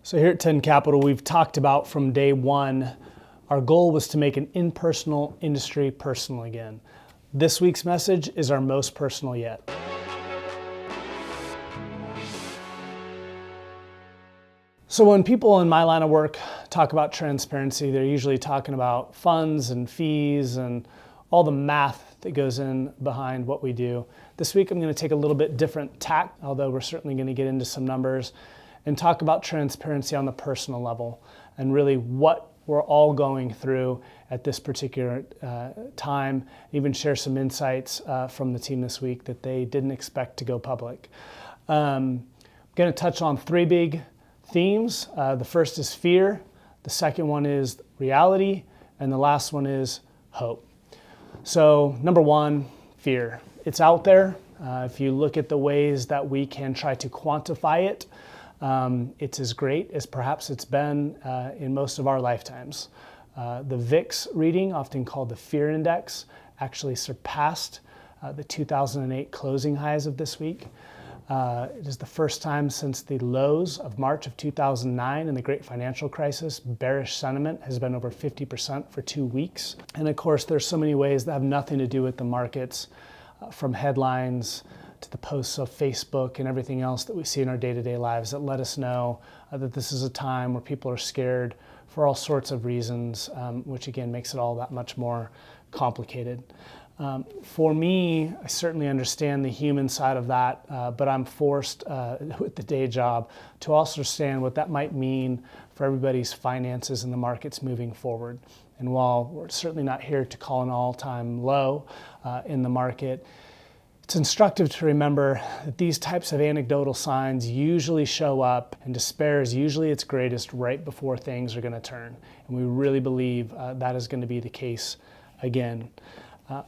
So here at 10 Capital, we've talked about from day one, our goal was to make an impersonal industry personal again. This week's message is our most personal yet. So when people in my line of work talk about transparency, they're usually talking about funds and fees and all the math that goes in behind what we do. This week, I'm going to take a little bit different tack, although we're certainly going to get into some numbers, and talk about transparency on the personal level and really what we're all going through at this particular time. Even share some insights from the team this week that they didn't expect to go public. I'm going to touch on three big themes. The first is fear, the second one is reality, and the last one is hope. So number one, fear. It's out there. If you look at the ways that we can try to quantify it, it's as great as perhaps it's been in most of our lifetimes. The VIX reading, often called the fear index, actually surpassed the 2008 closing highs of this week. It is the first time since the lows of March of 2009 in the great financial crisis. Bearish sentiment has been over 50% for 2 weeks. And of course, there's so many ways that have nothing to do with the markets, from headlines to the posts of Facebook and everything else that we see in our day-to-day lives that let us know that this is a time where people are scared for all sorts of reasons, which again makes it all that much more complicated. For me, I certainly understand the human side of that, but I'm forced with the day job to also understand what that might mean for everybody's finances and the markets moving forward. And while we're certainly not here to call an all-time low in the market, it's instructive to remember that these types of anecdotal signs usually show up, and despair is usually its greatest right before things are going to turn. And we really believe that is going to be the case again.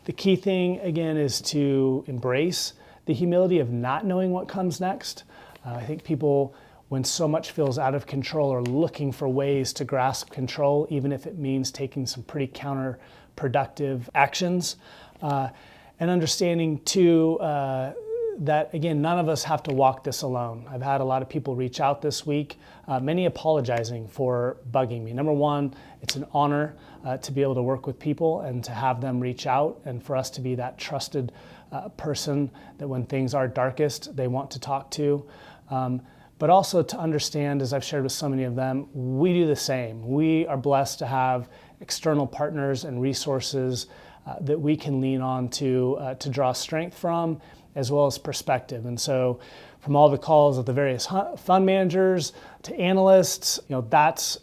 The key thing, again, is to embrace the humility of not knowing what comes next. I think people, when so much feels out of control, are looking for ways to grasp control, even if it means taking some pretty counterproductive actions. And understanding, too, that, again, none of us have to walk this alone. I've had a lot of people reach out this week, many apologizing for bugging me. Number one, it's an honor to be able to work with people and to have them reach out, and for us to be that trusted person that when things are darkest, they want to talk to. But also to understand, as I've shared with so many of them, we do the same. We are blessed to have external partners and resources that we can lean on to draw strength from, as well as perspective. And so from all the calls of the various fund managers to analysts, that's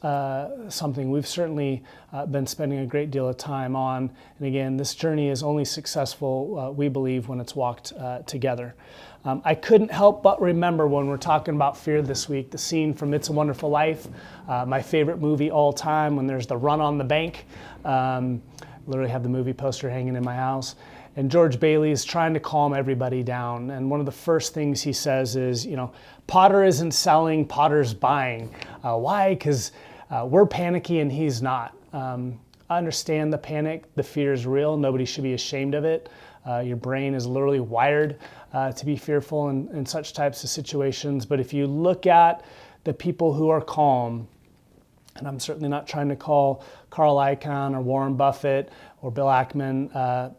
something we've certainly been spending a great deal of time on. And again, this journey is only successful, we believe, when it's walked together. I couldn't help but remember when we're talking about fear this week, the scene from It's a Wonderful Life, my favorite movie all time, when there's the run on the bank. Literally have the movie poster hanging in my house. And George Bailey is trying to calm everybody down. And one of the first things he says is, Potter isn't selling, Potter's buying. Why? Because we're panicky and he's not. I understand the panic. The fear is real. Nobody should be ashamed of it. Your brain is literally wired to be fearful in such types of situations. But if you look at the people who are calm, and I'm certainly not trying to call Carl Icahn or Warren Buffett or Bill Ackman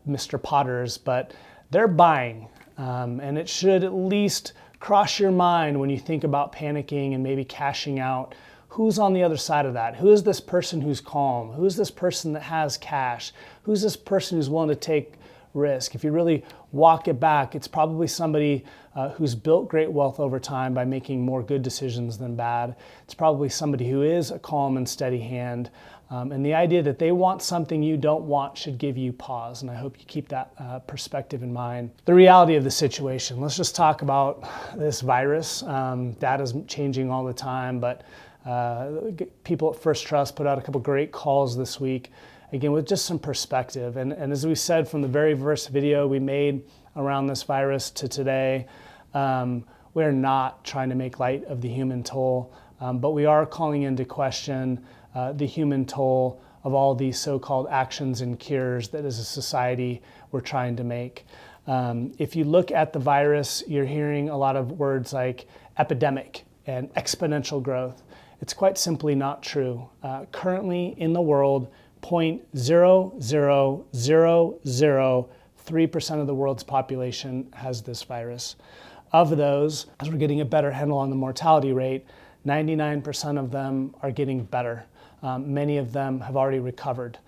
Mr. Potters, but they're buying. And it should at least cross your mind when you think about panicking and maybe cashing out. Who's on the other side of that? Who is this person who's calm? Who is this person that has cash? Who's this person who's willing to take risk? If you really walk it back, it's probably somebody who's built great wealth over time by making more good decisions than bad. It's probably somebody who is a calm and steady hand. And the idea that they want something you don't want should give you pause. And I hope you keep that perspective in mind. The reality of the situation. Let's just talk about this virus. Data's changing all the time, but people at First Trust put out a couple great calls this week, again, with just some perspective. And as we said from the very first video we made around this virus to today, we're not trying to make light of the human toll, but we are calling into question the human toll of all these so-called actions and cures that as a society we're trying to make. If you look at the virus, you're hearing a lot of words like epidemic and exponential growth. It's quite simply not true. Currently in the world, 0.00003% of the world's population has this virus. Of those, as we're getting a better handle on the mortality rate, 99% of them are getting better. Many of them have already recovered.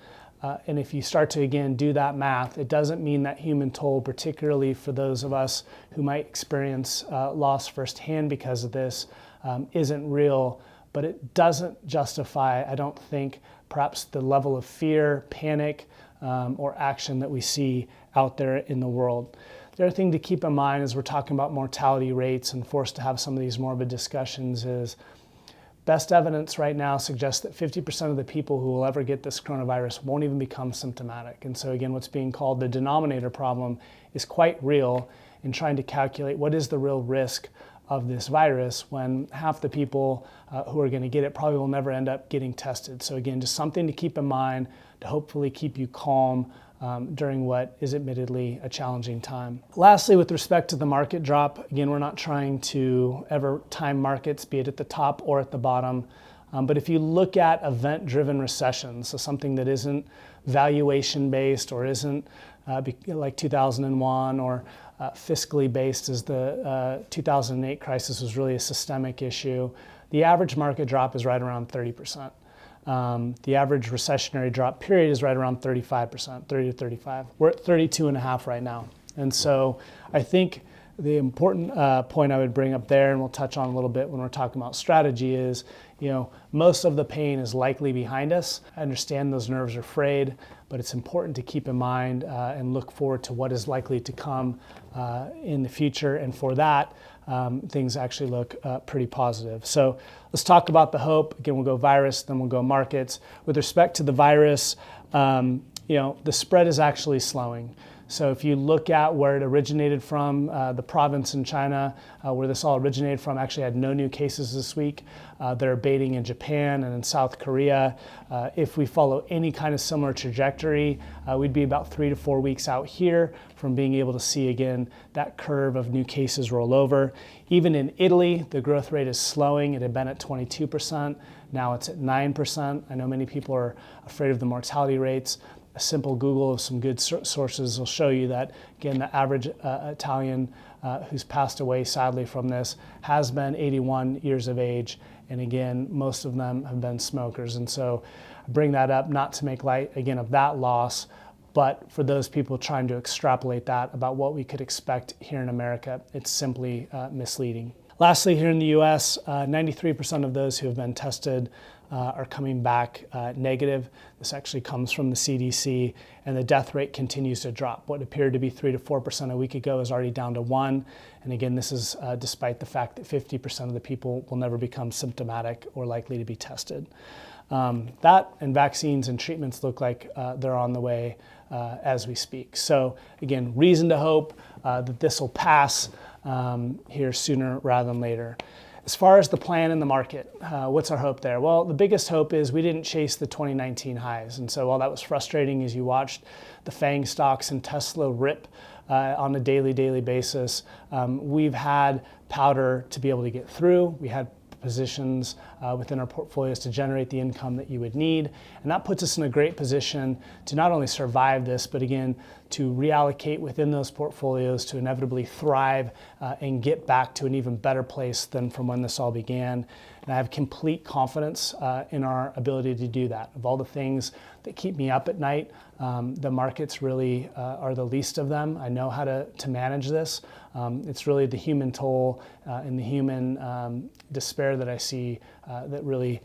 And if you start to, again, do that math, it doesn't mean that human toll, particularly for those of us who might experience loss firsthand because of this, isn't real. But it doesn't justify, I don't think, perhaps the level of fear, panic, or action that we see out there in the world. The other thing to keep in mind as we're talking about mortality rates and forced to have some of these morbid discussions is best evidence right now suggests that 50% of the people who will ever get this coronavirus won't even become symptomatic. And so again, what's being called the denominator problem is quite real in trying to calculate what is the real risk of this virus when half the people who are going to get it probably will never end up getting tested. So again, just something to keep in mind to hopefully keep you calm during what is admittedly a challenging time. Lastly, with respect to the market drop, again, we're not trying to ever time markets, be it at the top or at the bottom. But if you look at event-driven recessions, so something that isn't valuation-based or isn't like 2001 or fiscally based as the 2008 crisis was really a systemic issue, the average market drop is right around 30%. The average recessionary drop period is right around 35%, 30 to 35. We're at 32.5 right now. And so I think the important point I would bring up there, and we'll touch on a little bit when we're talking about strategy, is most of the pain is likely behind us. I understand those nerves are frayed, but it's important to keep in mind and look forward to what is likely to come in the future. And for that, things actually look pretty positive. So let's talk about the hope. Again, we'll go virus, then we'll go markets. With respect to the virus, the spread is actually slowing. So if you look at where it originated from, the province in China where this all originated from actually had no new cases this week. They're abating in Japan and in South Korea. If we follow any kind of similar trajectory, we'd be about 3 to 4 weeks out here from being able to see again that curve of new cases roll over. Even in Italy, the growth rate is slowing. It had been at 22%. Now it's at 9%. I know many people are afraid of the mortality rates. A simple Google of some good sources will show you that, again, the average Italian who's passed away sadly from this has been 81 years of age. And again, most of them have been smokers. And so I bring that up not to make light, again, of that loss, but for those people trying to extrapolate that about what we could expect here in America, it's simply misleading. Lastly, here in the US, 93% of those who have been tested are coming back negative. This actually comes from the CDC, and the death rate continues to drop. What appeared to be 3 to 4% a week ago is already down to 1. And again, this is despite the fact that 50% of the people will never become symptomatic or likely to be tested. That and vaccines and treatments look like they're on the way as we speak. So again, reason to hope that this will pass here sooner rather than later. As far as the plan in the market, what's our hope there? Well, the biggest hope is we didn't chase the 2019 highs. And so while that was frustrating as you watched the FANG stocks and Tesla rip on a daily basis, we've had powder to be able to get through. We had positions within our portfolios to generate the income that you would need. And that puts us in a great position to not only survive this, but again, to reallocate within those portfolios to inevitably thrive and get back to an even better place than from when this all began. And I have complete confidence in our ability to do that. Of all the things that keep me up at night, the markets really are the least of them. I know how to manage this. It's really the human toll and the human despair that I see that really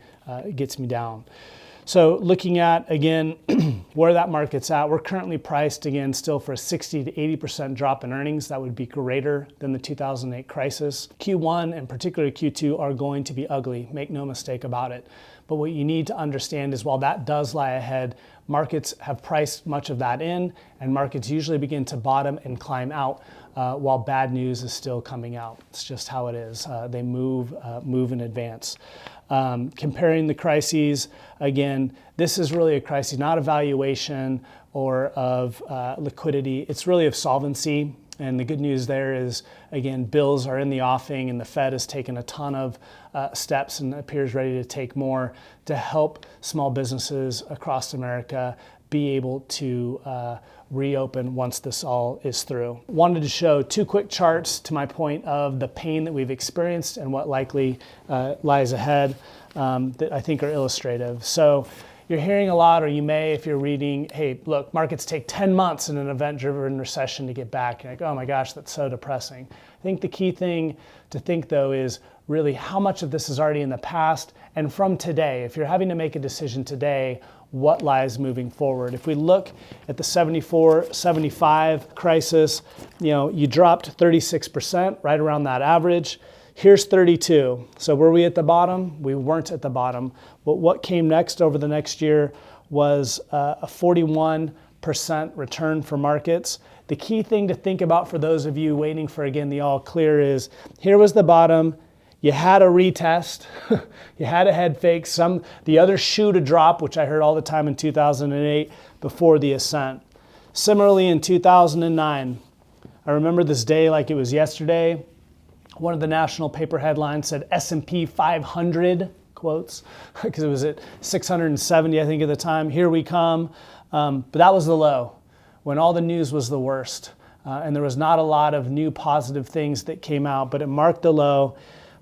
gets me down. So looking at, again, where that market's at, we're currently priced, again, still for a 60 to 80% drop in earnings. That would be greater than the 2008 crisis. Q1 and particularly Q2 are going to be ugly, make no mistake about it. But what you need to understand is while that does lie ahead, markets have priced much of that in, and markets usually begin to bottom and climb out while bad news is still coming out. It's just how it is. They move in advance. Comparing the crises, again, this is really a crisis, not a valuation or of liquidity. It's really of solvency. And the good news there is, again, bills are in the offing, and the Fed has taken a ton of steps and appears ready to take more to help small businesses across America be able to reopen once this all is through. Wanted to show two quick charts to my point of the pain that we've experienced and what likely lies ahead that I think are illustrative. So you're hearing a lot, or you may, if you're reading, hey, look, markets take 10 months in an event-driven recession to get back. You're like, oh my gosh, that's so depressing. I think the key thing to think, though, is really how much of this is already in the past, and from today, if you're having to make a decision today, what lies moving forward. If we look at the 74, 75 crisis, you dropped 36%, right around that average. Here's 32. So were we at the bottom? We weren't at the bottom. But what came next over the next year was a 41% return for markets. The key thing to think about for those of you waiting for, again, the all clear is, here was the bottom. You had a retest, you had a head fake, the other shoe to drop, which I heard all the time in 2008 before the ascent. Similarly, in 2009, I remember this day like it was yesterday. One of the national paper headlines said S&P 500, quotes, because it was at 670, I think, at the time. Here we come. But that was the low, when all the news was the worst. And there was not a lot of new positive things that came out, but it marked the low.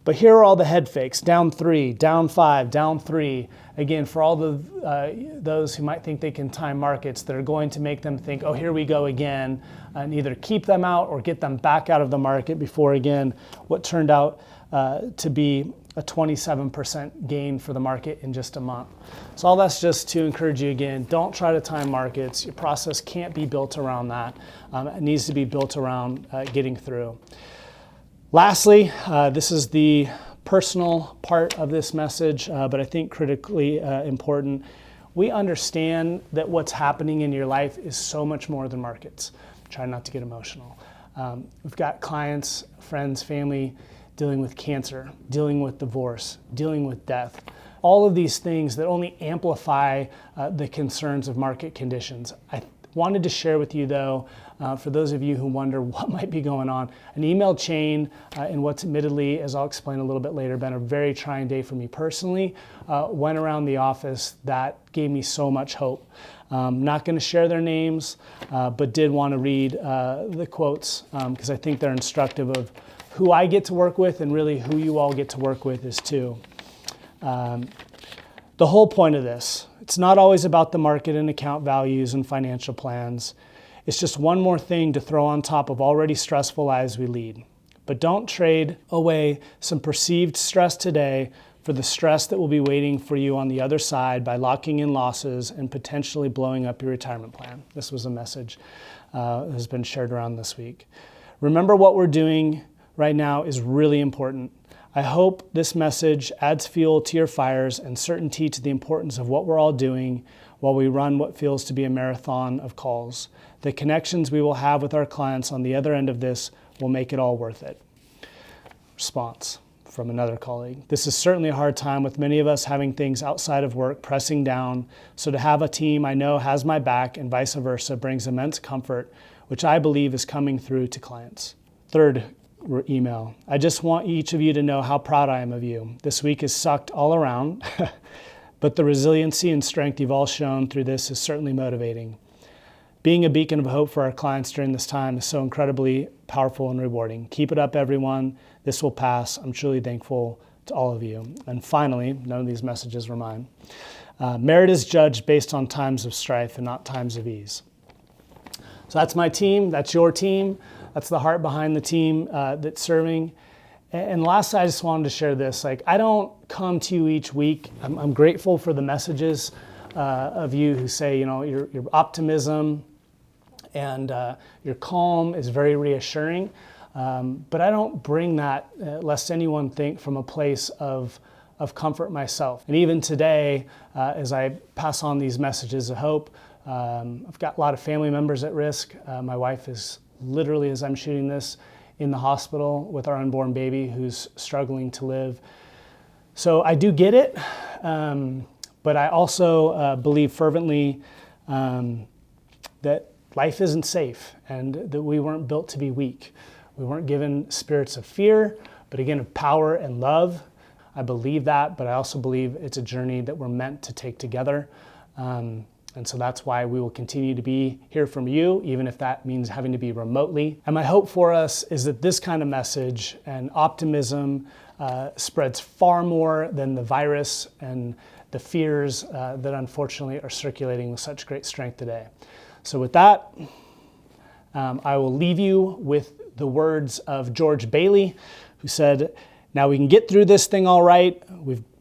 But here are all the head fakes: down 3, down 5, down 3. Again, for all those who might think they can time markets, that are going to make them think, oh, here we go again, and either keep them out or get them back out of the market before, again, what turned out to be a 27% gain for the market in just a month. So all that's just to encourage you, again, don't try to time markets. Your process can't be built around that. It needs to be built around getting through. Lastly, this is the personal part of this message, but I think critically important. We understand that what's happening in your life is so much more than markets. Try not to get emotional. We've got clients, friends, family dealing with cancer, dealing with divorce, dealing with death. All of these things that only amplify the concerns of market conditions. I wanted to share with you, though, for those of you who wonder what might be going on, an email chain in what's admittedly, as I'll explain a little bit later, been a very trying day for me personally, went around the office that gave me so much hope. Not going to share their names, but did want to read the quotes because I think they're instructive of who I get to work with and really who you all get to work with is too. The whole point of this, it's not always about the market and account values and financial plans. It's just one more thing to throw on top of already stressful lives we lead. But don't trade away some perceived stress today for the stress that will be waiting for you on the other side by locking in losses and potentially blowing up your retirement plan. This was a message that has been shared around this week. Remember, what we're doing right now is really important. I hope this message adds fuel to your fires and certainty to the importance of what we're all doing while we run what feels to be a marathon of calls. The connections we will have with our clients on the other end of this will make it all worth it. Response from another colleague. This is certainly a hard time with many of us having things outside of work pressing down, so to have a team I know has my back and vice versa brings immense comfort, which I believe is coming through to clients. Third email. I just want each of you to know how proud I am of you. This week has sucked all around, but the resiliency and strength you've all shown through this is certainly motivating. Being a beacon of hope for our clients during this time is so incredibly powerful and rewarding. Keep it up, everyone. This will pass. I'm truly thankful to all of you. And finally, none of these messages were mine. Merit is judged based on times of strife and not times of ease. So that's my team. That's your team. That's the heart behind the team that's serving. And lastly, I just wanted to share this. I don't come to you each week. I'm grateful for the messages of you who say, your optimism and your calm is very reassuring. But I don't bring that, lest anyone think, from a place of comfort myself. And even today, as I pass on these messages of hope, I've got a lot of family members at risk. My wife is literally, as I'm shooting this, in the hospital with our unborn baby who's struggling to live. So I do get it, but I also believe fervently that life isn't safe and that we weren't built to be weak. We weren't given spirits of fear, but again, of power and love. I believe that, but I also believe it's a journey that we're meant to take together. And so that's why we will continue to be here from you, even if that means having to be remotely. And my hope for us is that this kind of message and optimism spreads far more than the virus and the fears that unfortunately are circulating with such great strength today. So with that, I will leave you with the words of George Bailey, who said, "Now we can get through this thing all right,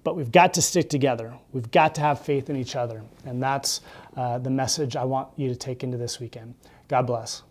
but we've got to stick together. We've got to have faith in each other." And that's the message I want you to take into this weekend. God bless.